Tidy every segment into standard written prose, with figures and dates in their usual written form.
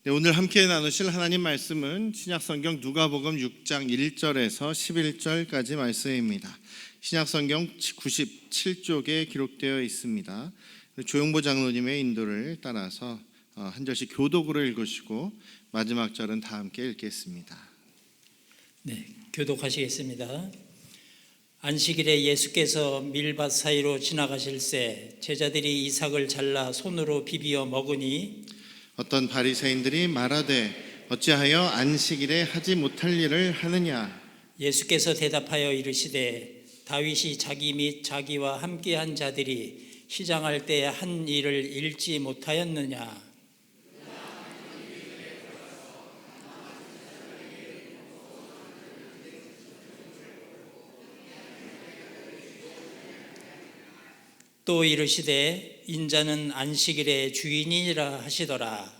네, 오늘 함께 나누실 하나님 말씀은 신약성경 누가복음 6장 1절에서 11절까지 말씀입니다. 신약성경 97쪽에 기록되어 있습니다. 조용보 장로님의 인도를 따라서 한 절씩 교독으로 읽으시고 마지막 절은 다 함께 읽겠습니다. 네, 교독하시겠습니다. 안식일에 예수께서 밀밭 사이로 지나가실새 제자들이 이삭을 잘라 손으로 비비어 먹으니 어떤 바리새인들이 말하되 어찌하여 안식일에 하지 못할 일을 하느냐. 예수께서 대답하여 이르시되 다윗이 자기 및 자기와 함께한 자들이 시장할 때 한 일을 잃지 못하였느냐. 또 이르시되 인자는 안식일의 주인이라 하시더라.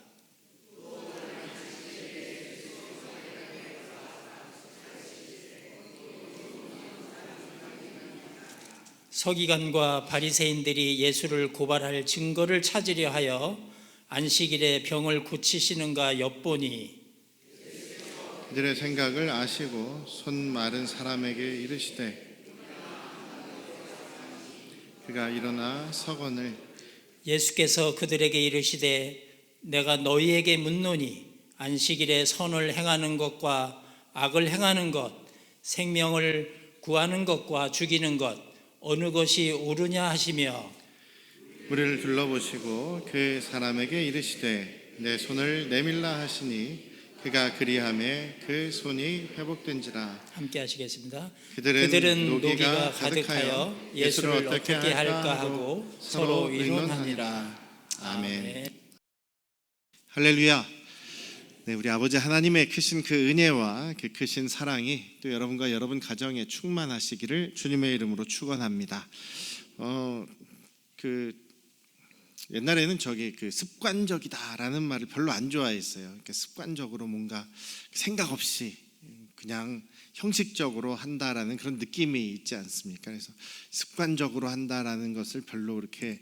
서기관과 바리새인들이 예수를 고발할 증거를 찾으려 하여 안식일에 병을 고치시는가 엿보니 그들의 생각을 아시고 손 마른 사람에게 이르시되 그가 일어나 서거늘. 예수께서 그들에게 이르시되 내가 너희에게 묻노니 안식일에 선을 행하는 것과 악을 행하는 것, 생명을 구하는 것과 죽이는 것 어느 것이 옳으냐 하시며 우리를 둘러보시고 그 사람에게 이르시되 내 손을 내밀라 하시니 그가 그리하매 그 손이 회복된지라. 함께 하시겠습니다. 그들은 노기가 가득하여 예수를 어떻게 할까 하고 서로 의논하니라. 아멘. 할렐루야. 네, 우리 아버지 하나님의 크신 그 은혜와 그 크신 사랑이 또 여러분과 여러분 가정에 충만하시기를 주님의 이름으로 축원합니다. 옛날에는 그 습관적이다라는 말을 별로 안 좋아했어요. 그러니까 습관적으로 뭔가 생각 없이 그냥 형식적으로 한다라는 그런 느낌이 있지 않습니까? 그래서 습관적으로 한다라는 것을 별로 이렇게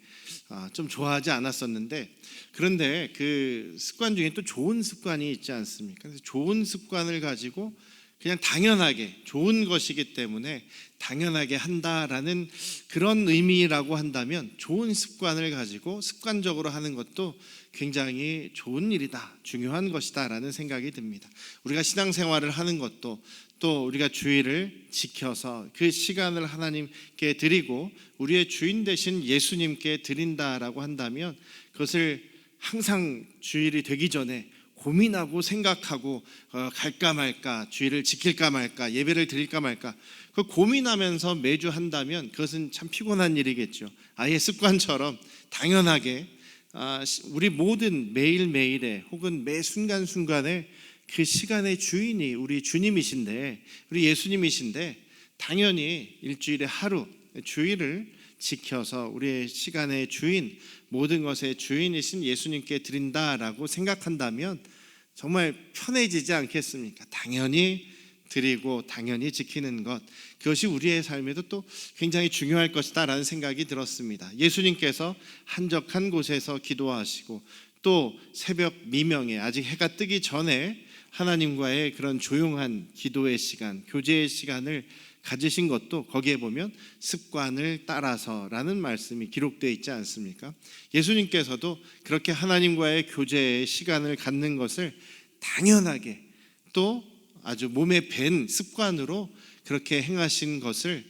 좀 좋아하지 않았었는데, 그런데 그 습관 중에 또 좋은 습관이 있지 않습니까? 그래서 좋은 습관을 가지고 그냥 당연하게 좋은 것이기 때문에 당연하게 한다라는 그런 의미라고 한다면 좋은 습관을 가지고 습관적으로 하는 것도 굉장히 좋은 일이다, 중요한 것이다라는 생각이 듭니다. 우리가 신앙생활을 하는 것도 또 우리가 주일을 지켜서 그 시간을 하나님께 드리고 우리의 주인 되신 예수님께 드린다라고 한다면 그것을 항상 주일이 되기 전에 고민하고 생각하고 갈까 말까, 주일을 지킬까 말까, 예배를 드릴까 말까, 그 고민하면서 매주 한다면 그것은 참 피곤한 일이겠죠. 아예 습관처럼 당연하게 우리 모든 매일매일에 혹은 매 순간순간에 그 시간의 주인이 우리 주님이신데, 우리 예수님이신데, 당연히 일주일에 하루 주일을 지켜서 우리의 시간의 주인, 모든 것의 주인이신 예수님께 드린다라고 생각한다면 정말 편해지지 않겠습니까? 당연히 드리고 당연히 지키는 것, 그것이 우리의 삶에도 또 굉장히 중요할 것이다라는 생각이 들었습니다. 예수님께서 한적한 곳에서 기도하시고 또 새벽 미명에 아직 해가 뜨기 전에 하나님과의 그런 조용한 기도의 시간, 교제의 시간을 가지신 것도 거기에 보면 습관을 따라서라는 말씀이 기록되어 있지 않습니까? 예수님께서도 그렇게 하나님과의 교제의 시간을 갖는 것을 당연하게 또 아주 몸에 밴 습관으로 그렇게 행하신 것을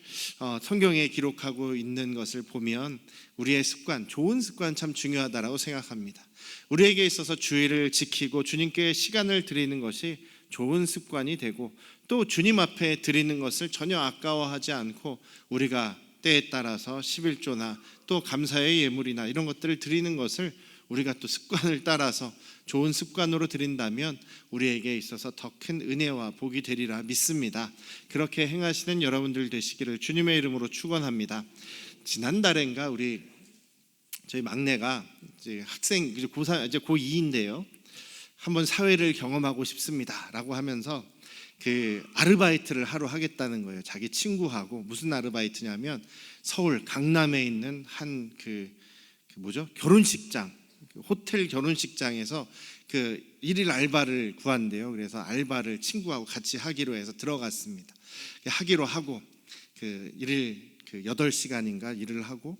성경에 기록하고 있는 것을 보면 우리의 습관, 좋은 습관 참 중요하다라고 생각합니다. 우리에게 있어서 주일을 지키고 주님께 시간을 드리는 것이 좋은 습관이 되고 또 주님 앞에 드리는 것을 전혀 아까워하지 않고 우리가 때에 따라서 11조나 또 감사의 예물이나 이런 것들을 드리는 것을 우리가 또 습관을 따라서 좋은 습관으로 드린다면 우리에게 있어서 더 큰 은혜와 복이 되리라 믿습니다. 그렇게 행하시는 여러분들 되시기를 주님의 이름으로 축원합니다. 지난달인가 저희 막내가 이제 학생 이제 고2인데요. 한번 사회를 경험하고 싶습니다라고 하면서 그 아르바이트를 하러 하겠다는 거예요. 자기 친구하고. 무슨 아르바이트냐면 서울 강남에 있는 한 결혼식장, 호텔 결혼식장에서 그 일일 알바를 구한대요. 그래서 알바를 친구하고 같이 하기로 해서 들어갔습니다. 하기로 하고 그 일일 그 8시간인가 일을 하고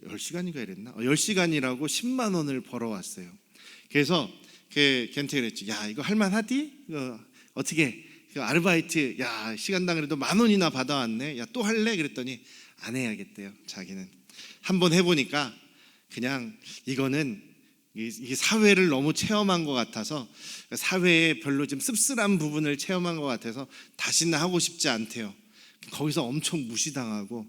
10시간인가 이랬나? 10시간이라고 10만 원을 벌어왔어요. 그래서 걔한테 그랬지. 야, 이거 할만하디? 어떻게 그 아르바이트 야 시간당 그래도 10,000원이나 받아왔네. 야, 또 할래? 그랬더니 안 해야겠대요. 자기는 한번 해보니까 그냥 이거는 이 사회를 너무 체험한 것 같아서 사회에 별로 좀 씁쓸한 부분을 체험한 것 같아서 다시는 하고 싶지 않대요. 거기서 엄청 무시당하고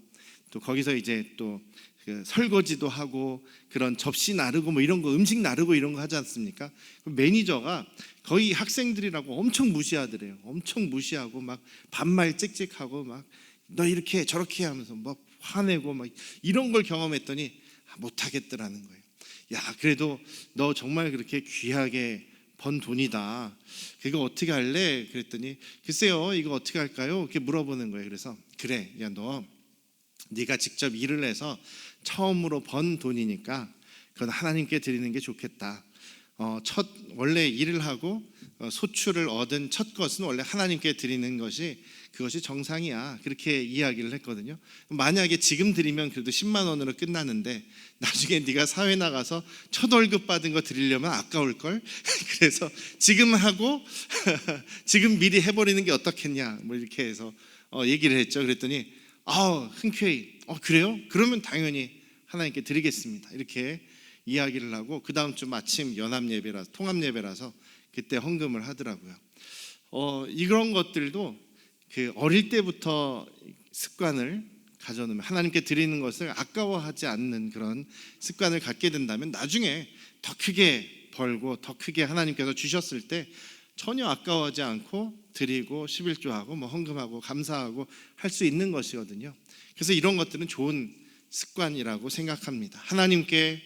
또 거기서 이제 또 그 설거지도 하고 그런 접시 나르고 뭐 이런 거 음식 나르고 이런 거 하지 않습니까? 그 매니저가 거의 학생들이라고 엄청 무시하더래요. 엄청 무시하고 막 반말 찍찍하고 막 너 이렇게 저렇게 하면서 막 화내고 막 이런 걸 경험했더니 못하겠더라는 거예요. 야, 그래도 너 정말 그렇게 귀하게 번 돈이다. 그거 어떻게 할래? 그랬더니 글쎄요, 이거 어떻게 할까요? 이렇게 물어보는 거예요. 그래서 그래, 야, 너 네가 직접 일을 해서 처음으로 번 돈이니까 그건 하나님께 드리는 게 좋겠다. 원래 일을 하고 소출을 얻은 첫 것은 원래 하나님께 드리는 것이 그것이 정상이야. 그렇게 이야기를 했거든요. 만약에 지금 드리면 그래도 10만 원으로 끝나는데 나중에 네가 사회 나가서 첫 월급 받은 거 드리려면 아까울걸. 그래서 지금 하고 지금 미리 해버리는 게 어떻겠냐 뭐 이렇게 해서 얘기를 했죠. 그랬더니 흔쾌히 그래요? 그러면 당연히 하나님께 드리겠습니다. 이렇게 이야기를 하고 그 다음 주 마침 연합예배라서 통합예배라서 그때 헌금을 하더라고요. 이런 것들도 그 어릴 때부터 습관을 가져놓으면 하나님께 드리는 것을 아까워하지 않는 그런 습관을 갖게 된다면 나중에 더 크게 벌고 더 크게 하나님께서 주셨을 때 전혀 아까워하지 않고 드리고 11조하고 뭐 헌금하고 감사하고 할 수 있는 것이거든요. 그래서 이런 것들은 좋은 습관이라고 생각합니다. 하나님께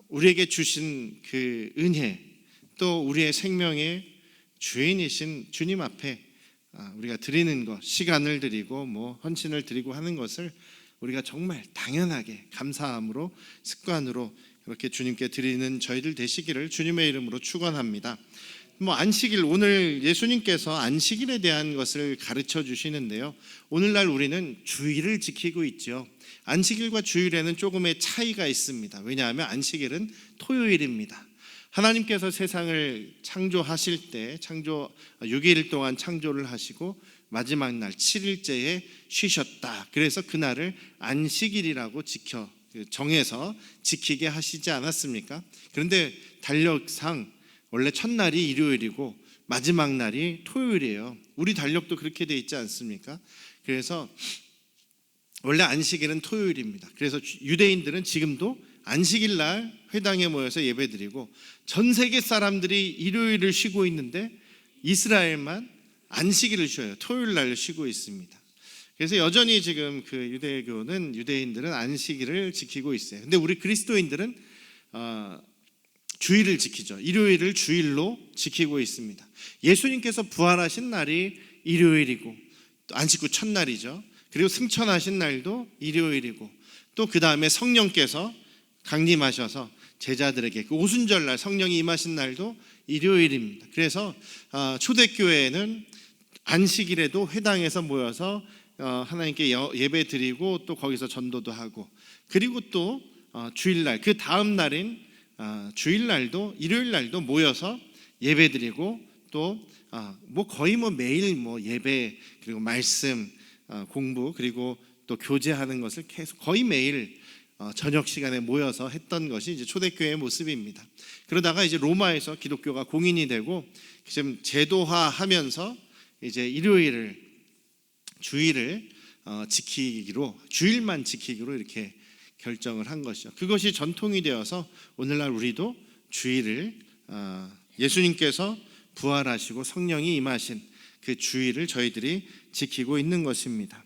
우리에게 주신 그 은혜 또 우리의 생명의 주인이신 주님 앞에 우리가 드리는 것, 시간을 드리고 뭐 헌신을 드리고 하는 것을 우리가 정말 당연하게 감사함으로 습관으로 그렇게 주님께 드리는 저희들 되시기를 주님의 이름으로 축원합니다. 뭐 안식일, 오늘 예수님께서 안식일에 대한 것을 가르쳐 주시는데요. 오늘날 우리는 주일을 지키고 있죠. 안식일과 주일에는 조금의 차이가 있습니다. 왜냐하면 안식일은 토요일입니다. 하나님께서 세상을 창조하실 때 6일 동안 창조를 하시고 마지막 날 7일째에 쉬셨다. 그래서 그날을 안식일이라고 정해서 지키게 하시지 않았습니까? 그런데 달력상 원래 첫날이 일요일이고 마지막 날이 토요일이에요. 우리 달력도 그렇게 돼 있지 않습니까? 그래서 원래 안식일은 토요일입니다. 그래서 유대인들은 지금도 안식일 날 회당에 모여서 예배드리고 전 세계 사람들이 일요일을 쉬고 있는데 이스라엘만 안식일을 쉬어요. 토요일 날 쉬고 있습니다. 그래서 여전히 지금 그 유대인들은 안식일을 지키고 있어요. 근데 우리 그리스도인들은 주일을 지키죠. 일요일을 주일로 지키고 있습니다. 예수님께서 부활하신 날이 일요일이고 또 안식 후 첫날이죠. 그리고 승천하신 날도 일요일이고 또 그 다음에 성령께서 강림하셔서 제자들에게 그 오순절날 성령이 임하신 날도 일요일입니다. 그래서 초대교회는 안식일에도 회당에서 모여서 하나님께 예배 드리고 또 거기서 전도도 하고 그리고 또 주일날 그 다음 날인 주일날도 일요일날도 모여서 예배 드리고 또 뭐 거의 뭐 매일 뭐 예배 그리고 말씀 공부 그리고 또 교제하는 것을 계속 거의 매일 저녁 시간에 모여서 했던 것이 이제 초대교회의 모습입니다. 그러다가 이제 로마에서 기독교가 공인이 되고 지금 제도화하면서 이제 주일을 지키기로 주일만 지키기로 이렇게 결정을 한 것이죠. 그것이 전통이 되어서 오늘날 우리도 주일을 예수님께서 부활하시고 성령이 임하신 그 주일을 저희들이 지키고 있는 것입니다.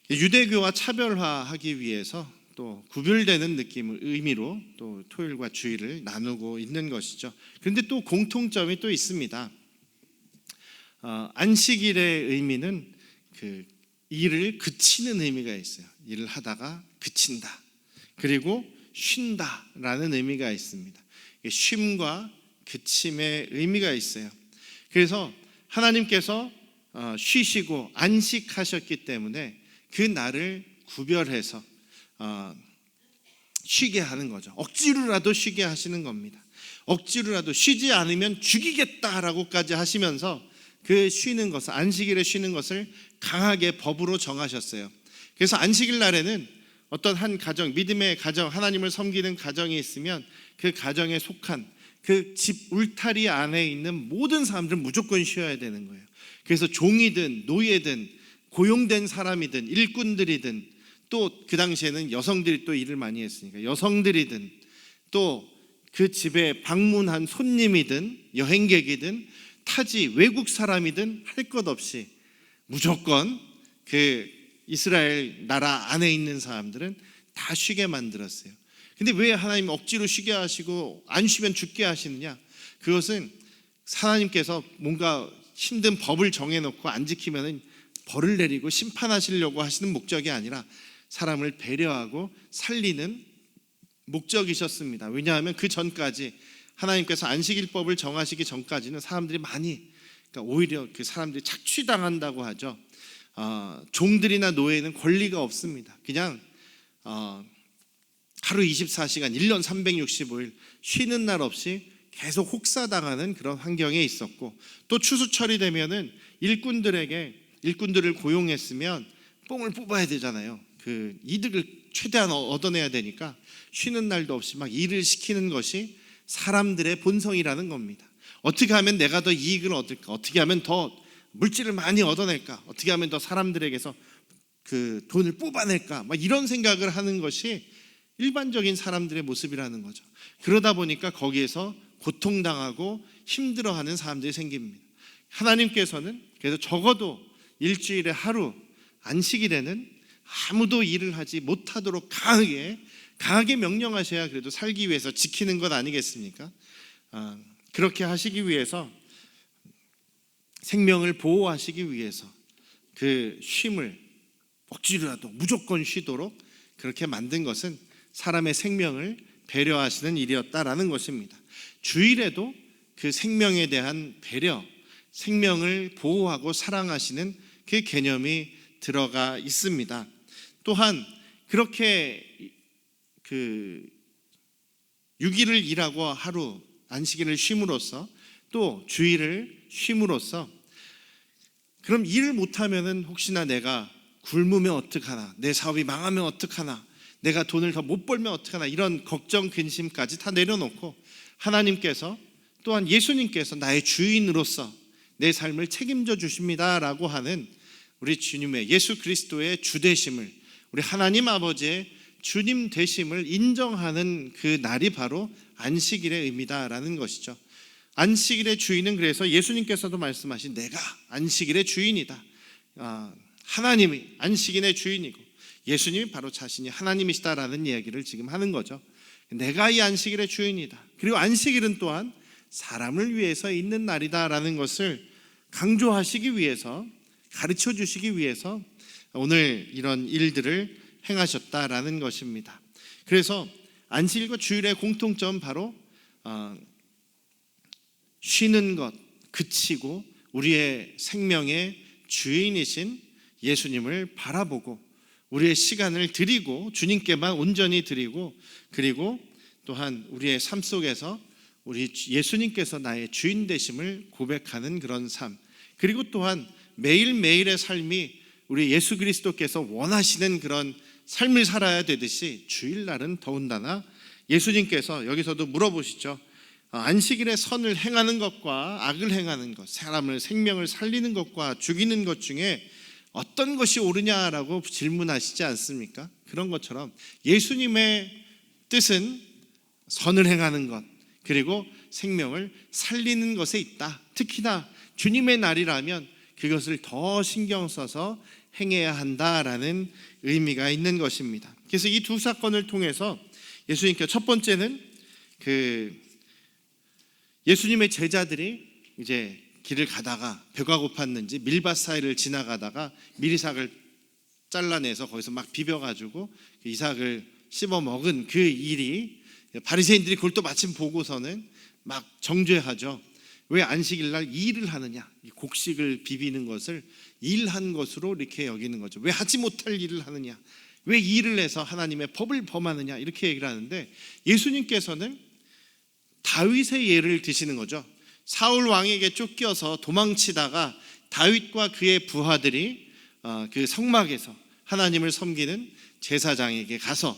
유대교와 차별화하기 위해서 또 구별되는 의미로 또 토요일과 주일을 나누고 있는 것이죠. 그런데 또 공통점이 또 있습니다. 안식일의 의미는 그 일을 그치는 의미가 있어요. 일을 하다가 그친다. 그리고 쉰다라는 의미가 있습니다. 쉼과 그침의 의미가 있어요. 그래서 하나님께서 쉬시고 안식하셨기 때문에 그 날을 구별해서 쉬게 하는 거죠. 억지로라도 쉬게 하시는 겁니다. 억지로라도 쉬지 않으면 죽이겠다라고까지 하시면서 그 쉬는 것을, 안식일에 쉬는 것을 강하게 법으로 정하셨어요. 그래서 안식일 날에는 어떤 한 가정, 믿음의 가정, 하나님을 섬기는 가정이 있으면 그 가정에 속한 그 집 울타리 안에 있는 모든 사람들은 무조건 쉬어야 되는 거예요. 그래서 종이든 노예든 고용된 사람이든 일꾼들이든, 또 그 당시에는 여성들이 또 일을 많이 했으니까 여성들이든, 또 그 집에 방문한 손님이든 여행객이든 타지 외국 사람이든 할 것 없이 무조건 그 이스라엘 나라 안에 있는 사람들은 다 쉬게 만들었어요. 근데 왜 하나님 억지로 쉬게 하시고 안 쉬면 죽게 하시느냐? 그것은 하나님께서 뭔가 힘든 법을 정해놓고 안 지키면 벌을 내리고 심판하시려고 하시는 목적이 아니라 사람을 배려하고 살리는 목적이셨습니다. 왜냐하면 그 전까지 하나님께서 안식일법을 정하시기 전까지는 사람들이 많이, 그러니까 오히려 그 사람들이 착취당한다고 하죠. 종들이나 노예는 권리가 없습니다. 그냥 하루 24시간 1년 365일 쉬는 날 없이 계속 혹사당하는 그런 환경에 있었고, 또 추수철이 되면은 일꾼들을 고용했으면 뽕을 뽑아야 되잖아요. 그 이득을 최대한 얻어내야 되니까 쉬는 날도 없이 막 일을 시키는 것이 사람들의 본성이라는 겁니다. 어떻게 하면 내가 더 이익을 얻을까? 어떻게 하면 더 물질을 많이 얻어낼까? 어떻게 하면 더 사람들에게서 그 돈을 뽑아낼까? 막 이런 생각을 하는 것이 일반적인 사람들의 모습이라는 거죠. 그러다 보니까 거기에서 고통당하고 힘들어하는 사람들이 생깁니다. 하나님께서는 그래서 적어도 일주일에 하루, 안식일에는 아무도 일을 하지 못하도록 강하게 명령하셔야 그래도 살기 위해서 지키는 것 아니겠습니까? 그렇게 하시기 위해서, 생명을 보호하시기 위해서 그 쉼을 억지로라도 무조건 쉬도록 그렇게 만든 것은 사람의 생명을 배려하시는 일이었다라는 것입니다. 주일에도 그 생명에 대한 배려, 생명을 보호하고 사랑하시는 그 개념이 들어가 있습니다. 또한 그렇게 그 6일을 일하고 하루 안식일을 쉼으로써, 또 주일을 쉼으로써, 그럼 일을 못하면은 혹시나 내가 굶으면 어떡하나, 내 사업이 망하면 어떡하나, 내가 돈을 더 못 벌면 어떡하나, 이런 걱정 근심까지 다 내려놓고 하나님께서, 또한 예수님께서 나의 주인으로서 내 삶을 책임져 주십니다라고 하는 우리 주님의, 예수 그리스도의 주되심을, 우리 하나님 아버지의 주님 되심을 인정하는 그 날이 바로 안식일의 의미다라는 것이죠. 안식일의 주인은, 그래서 예수님께서도 말씀하신 내가 안식일의 주인이다. 하나님이 안식일의 주인이고 예수님이 바로 자신이 하나님이시다라는 이야기를 지금 하는 거죠. 내가 이 안식일의 주인이다. 그리고 안식일은 또한 사람을 위해서 있는 날이다라는 것을 강조하시기 위해서, 가르쳐 주시기 위해서 오늘 이런 일들을 행하셨다라는 것입니다. 그래서 안식일과 주일의 공통점, 바로 쉬는 것, 그치고 우리의 생명의 주인이신 예수님을 바라보고 우리의 시간을 드리고 주님께만 온전히 드리고, 그리고 또한 우리의 삶 속에서 우리 예수님께서 나의 주인 되심을 고백하는 그런 삶, 그리고 또한 매일매일의 삶이 우리 예수 그리스도께서 원하시는 그런 삶을 살아야 되듯이 주일날은 더군다나 예수님께서 여기서도 물어보시죠. 안식일에 선을 행하는 것과 악을 행하는 것, 사람을 생명을 살리는 것과 죽이는 것 중에 어떤 것이 옳으냐라고 질문하시지 않습니까? 그런 것처럼 예수님의 뜻은 선을 행하는 것, 그리고 생명을 살리는 것에 있다. 특히나 주님의 날이라면 그것을 더 신경 써서 행해야 한다라는 의미가 있는 것입니다. 그래서 이 두 사건을 통해서 예수님께서, 첫 번째는 그 예수님의 제자들이 이제 길을 가다가 배가 고팠는지 밀밭 사이를 지나가다가 밀이삭을 잘라내서 거기서 막 비벼가지고 이삭을 씹어 먹은 그 일이, 바리새인들이 그걸 또 마침 보고서는 막 정죄하죠. 왜 안식일 날 일을 하느냐? 이 곡식을 비비는 것을 일한 것으로 이렇게 여기는 거죠. 왜 하지 못할 일을 하느냐? 왜 일을 해서 하나님의 법을 범하느냐? 이렇게 얘기를 하는데, 예수님께서는 다윗의 예를 드시는 거죠. 사울 왕에게 쫓겨서 도망치다가 다윗과 그의 부하들이 그 성막에서 하나님을 섬기는 제사장에게 가서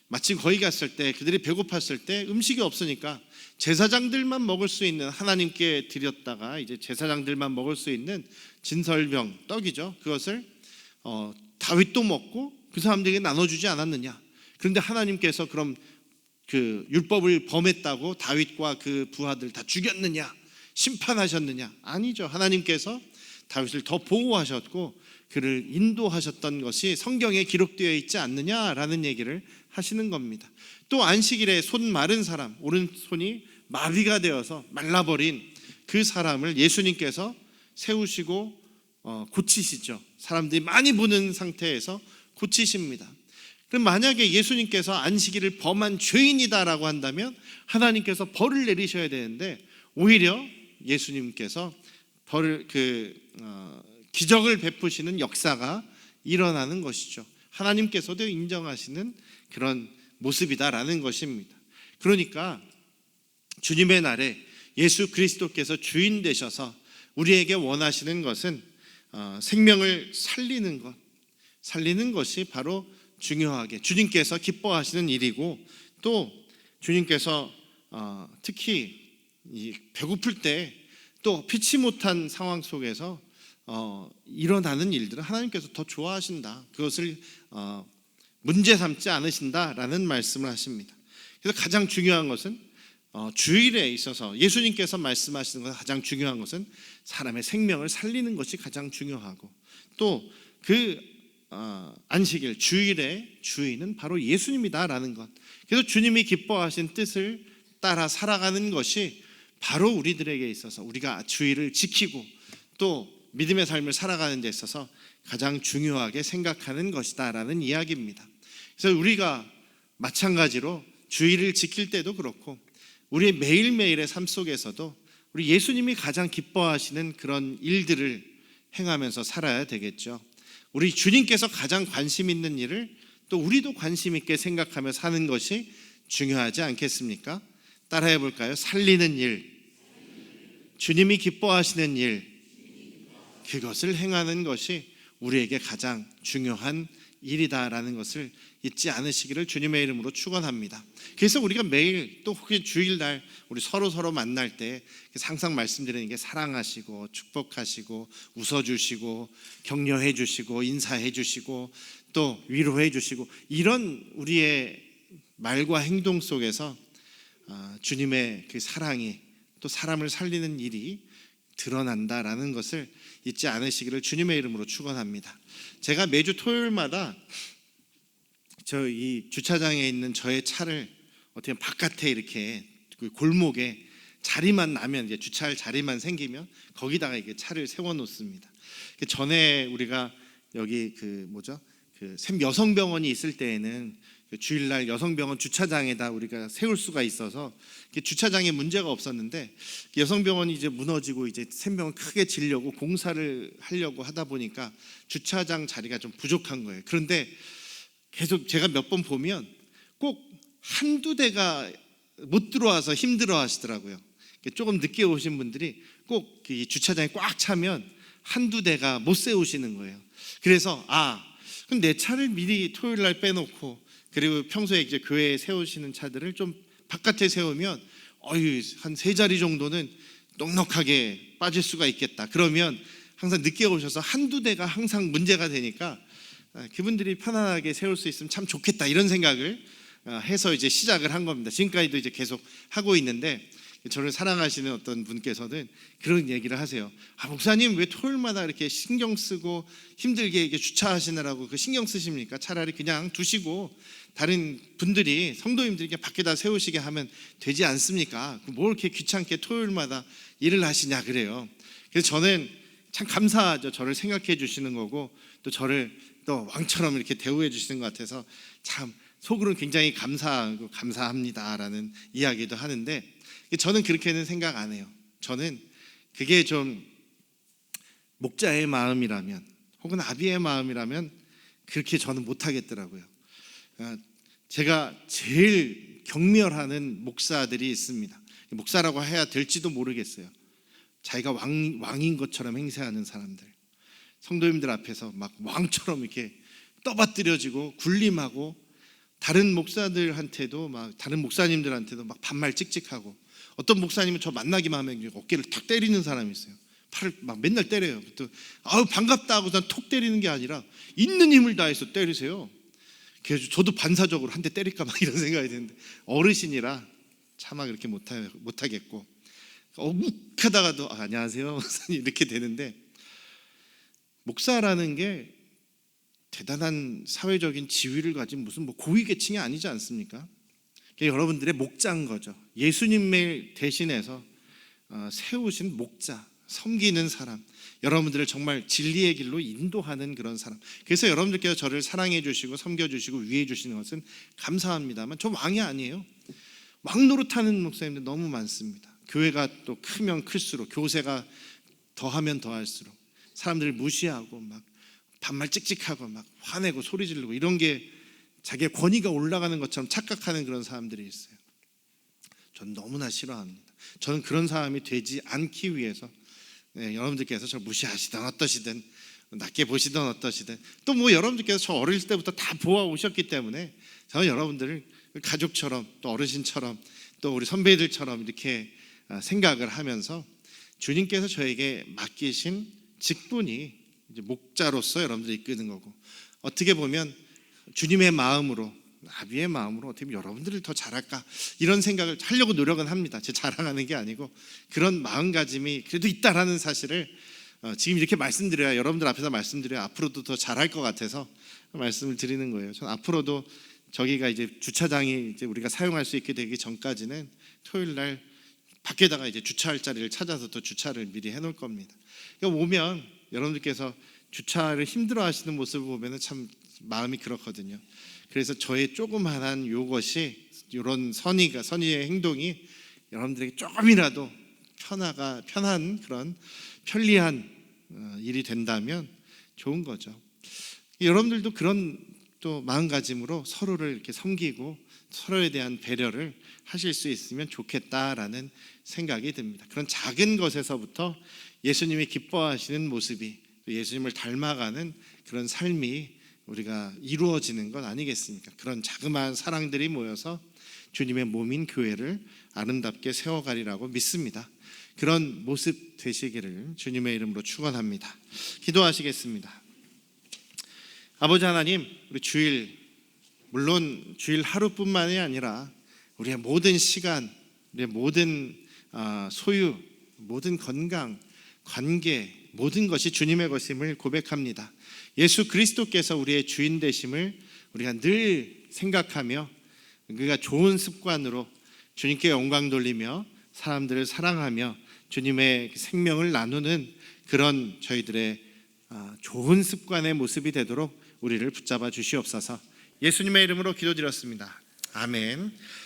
마침 거기 갔을 때 그들이 배고팠을 때 음식이 없으니까 제사장들만 먹을 수 있는, 하나님께 드렸다가 이제 제사장들만 먹을 수 있는 진설병 떡이죠. 그것을 다윗도 먹고 그 사람들에게 나눠주지 않았느냐. 그런데 하나님께서 그럼 그 율법을 범했다고 다윗과 그 부하들 다 죽였느냐, 심판하셨느냐? 아니죠. 하나님께서 다윗을 더 보호하셨고 그를 인도하셨던 것이 성경에 기록되어 있지 않느냐라는 얘기를 하시는 겁니다. 또 안식일에 손 마른 사람, 오른손이 마비가 되어서 말라버린 그 사람을 예수님께서 세우시고 고치시죠. 사람들이 많이 보는 상태에서 고치십니다. 그럼 만약에 예수님께서 안식일을 범한 죄인이다라고 한다면 하나님께서 벌을 내리셔야 되는데, 오히려 예수님께서 기적을 베푸시는 역사가 일어나는 것이죠. 하나님께서도 인정하시는 그런 모습이다라는 것입니다. 그러니까 주님의 날에 예수 그리스도께서 주인 되셔서 우리에게 원하시는 것은 생명을 살리는 것이 바로 중요하게 주님께서 기뻐하시는 일이고, 또 주님께서 특히 이 배고플 때 또 피치 못한 상황 속에서 일어나는 일들은 하나님께서 더 좋아하신다, 그것을 문제 삼지 않으신다라는 말씀을 하십니다. 그래서 가장 중요한 것은 주일에 있어서 예수님께서 말씀하시는 것은, 가장 중요한 것은 사람의 생명을 살리는 것이 가장 중요하고, 또 그 안식일 주일의 주인은 바로 예수님이다라는 것. 그래서 주님이 기뻐하신 뜻을 따라 살아가는 것이 바로 우리들에게 있어서, 우리가 주일을 지키고 또 믿음의 삶을 살아가는 데 있어서 가장 중요하게 생각하는 것이다라는 이야기입니다. 그래서 우리가 마찬가지로 주일을 지킬 때도 그렇고 우리의 매일매일의 삶 속에서도 우리 예수님이 가장 기뻐하시는 그런 일들을 행하면서 살아야 되겠죠. 우리 주님께서 가장 관심 있는 일을 또 우리도 관심 있게 생각하며 사는 것이 중요하지 않겠습니까? 따라해 볼까요? 살리는 일, 주님이 기뻐하시는 일, 그것을 행하는 것이 우리에게 가장 중요한 일이다라는 것을 잊지 않으시기를 주님의 이름으로 축원합니다. 그래서 우리가 매일, 또 혹시 주일날 우리 서로 만날 때 항상 말씀드리는 게, 사랑하시고 축복하시고 웃어주시고 격려해 주시고 인사해 주시고 또 위로해 주시고, 이런 우리의 말과 행동 속에서 주님의 그 사랑이, 또 사람을 살리는 일이 드러난다라는 것을 잊지 않으시기를 주님의 이름으로 축원합니다. 제가 매주 토요일마다 저 이 주차장에 있는 저의 차를 어떻게 바깥에 이렇게 그 골목에 자리만 나면, 이제 주차할 자리만 생기면 거기다가 이게 차를 세워 놓습니다. 전에 우리가 여기 그 샘 여성병원이 있을 때에는 주일날 여성병원 주차장에다 우리가 세울 수가 있어서 주차장에 문제가 없었는데, 여성병원이 이제 무너지고 이제 샘병원 크게 지려고 공사를 하려고 하다 보니까 주차장 자리가 좀 부족한 거예요. 그런데 계속 제가 몇 번 보면 꼭 한두 대가 못 들어와서 힘들어 하시더라고요. 조금 늦게 오신 분들이 꼭 이 주차장이 꽉 차면 한두 대가 못 세우시는 거예요. 그래서 그럼 내 차를 미리 토요일 날 빼놓고, 그리고 평소에 이제 교회에 세우시는 차들을 좀 바깥에 세우면 한 세 자리 정도는 넉넉하게 빠질 수가 있겠다. 그러면 항상 늦게 오셔서 한두 대가 항상 문제가 되니까 그분들이 편안하게 세울 수 있으면 참 좋겠다, 이런 생각을 해서 이제 시작을 한 겁니다. 지금까지도 이제 계속 하고 있는데, 저를 사랑하시는 어떤 분께서는 그런 얘기를 하세요. 목사님 왜 토요일마다 이렇게 신경 쓰고 힘들게 이렇게 주차하시느라고 신경 쓰십니까? 차라리 그냥 두시고 다른 분들이, 성도님들이 밖에다 세우시게 하면 되지 않습니까? 뭘 이렇게 귀찮게 토요일마다 일을 하시냐 그래요. 그래서 저는 참 감사하죠. 저를 생각해 주시는 거고, 또 저를 또 왕처럼 이렇게 대우해 주시는 것 같아서 참 속으로는 굉장히 감사합니다라는 이야기도 하는데, 저는 그렇게는 생각 안 해요. 저는 그게 좀 목자의 마음이라면 혹은 아비의 마음이라면 그렇게 저는 못하겠더라고요. 제가 제일 경멸하는 목사들이 있습니다. 목사라고 해야 될지도 모르겠어요. 자기가 왕인 것처럼 행세하는 사람들, 성도님들 앞에서 막 왕처럼 이렇게 떠받들여지고 군림하고, 다른 목사들한테도 막, 다른 목사님들한테도 막 반말 찍찍하고, 어떤 목사님은 저 만나기만 하면 어깨를 탁 때리는 사람이 있어요. 팔을 막 맨날 때려요. 또 아우 반갑다 하고선 톡 때리는 게 아니라 있는 힘을 다해서 때리세요. 그래서 저도 반사적으로 한 대 때릴까 막 이런 생각이 드는데, 어르신이라 차마 그렇게 못하겠고, 욱하다가도 안녕하세요 목사님 이렇게 되는데, 목사라는 게 대단한 사회적인 지위를 가진 무슨 뭐 고위 계층이 아니지 않습니까? 여러분들의 목자인 거죠. 예수님을 대신해서 세우신 목자, 섬기는 사람, 여러분들을 정말 진리의 길로 인도하는 그런 사람. 그래서 여러분들께서 저를 사랑해 주시고 섬겨 주시고 위해 주시는 것은 감사합니다만, 저 왕이 아니에요. 왕 노릇하는 목사님들 너무 많습니다. 교회가 또 크면 클수록, 교세가 더하면 더할수록 사람들을 무시하고 막 반말 찍찍하고 막 화내고 소리 지르고, 이런 게 자기의 권위가 올라가는 것처럼 착각하는 그런 사람들이 있어요. 전 너무나 싫어합니다. 저는 그런 사람이 되지 않기 위해서, 여러분들께서 저 무시하시든 어떠시든 낮게 보시든 어떠시든, 또 뭐 여러분들께서 저 어릴 때부터 다 보아오셨기 때문에 저는 여러분들을 가족처럼, 또 어르신처럼, 또 우리 선배들처럼 이렇게 생각을 하면서, 주님께서 저에게 맡기신 직분이 이제 목자로서 여러분들을 이끄는 거고, 어떻게 보면 주님의 마음으로, 아비의 마음으로 어떻게 보면 여러분들을 더 잘할까, 이런 생각을 하려고 노력은 합니다. 제 자랑하는 게 아니고 그런 마음가짐이 그래도 있다라는 사실을 지금 이렇게 말씀드려야, 여러분들 앞에서 말씀드려야 앞으로도 더 잘할 것 같아서 말씀을 드리는 거예요. 전 앞으로도 저기가 이제 주차장이 이제 우리가 사용할 수 있게 되기 전까지는 토요일 날 밖에다가 이제 주차할 자리를 찾아서 또 주차를 미리 해놓을 겁니다. 그러니까 오면 여러분들께서 주차를 힘들어하시는 모습을 보면은 참 마음이 그렇거든요. 그래서 저의 조그만한 요것이, 이런 선의의 행동이 여러분들에게 조금이라도 편한 그런 편리한 일이 된다면 좋은 거죠. 여러분들도 그런 또 마음가짐으로 서로를 이렇게 섬기고 서로에 대한 배려를 하실 수 있으면 좋겠다라는 생각이 듭니다. 그런 작은 것에서부터 예수님이 기뻐하시는 모습이, 또 예수님을 닮아가는 그런 삶이 우리가 이루어지는 것 아니겠습니까? 그런 자그마한 사랑들이 모여서 주님의 몸인 교회를 아름답게 세워가리라고 믿습니다. 그런 모습 되시기를 주님의 이름으로 축원합니다. 기도하시겠습니다. 아버지 하나님, 우리 주일, 물론 주일 하루뿐만이 아니라 우리의 모든 시간, 우리의 모든 소유, 모든 건강, 관계, 모든 것이 주님의 것임을 고백합니다. 예수 그리스도께서 우리의 주인 되심을 우리가 늘 생각하며, 그가 좋은 습관으로 주님께 영광 돌리며 사람들을 사랑하며 주님의 생명을 나누는 그런 저희들의 좋은 습관의 모습이 되도록 우리를 붙잡아 주시옵소서. 예수님의 이름으로 기도드렸습니다. 아멘.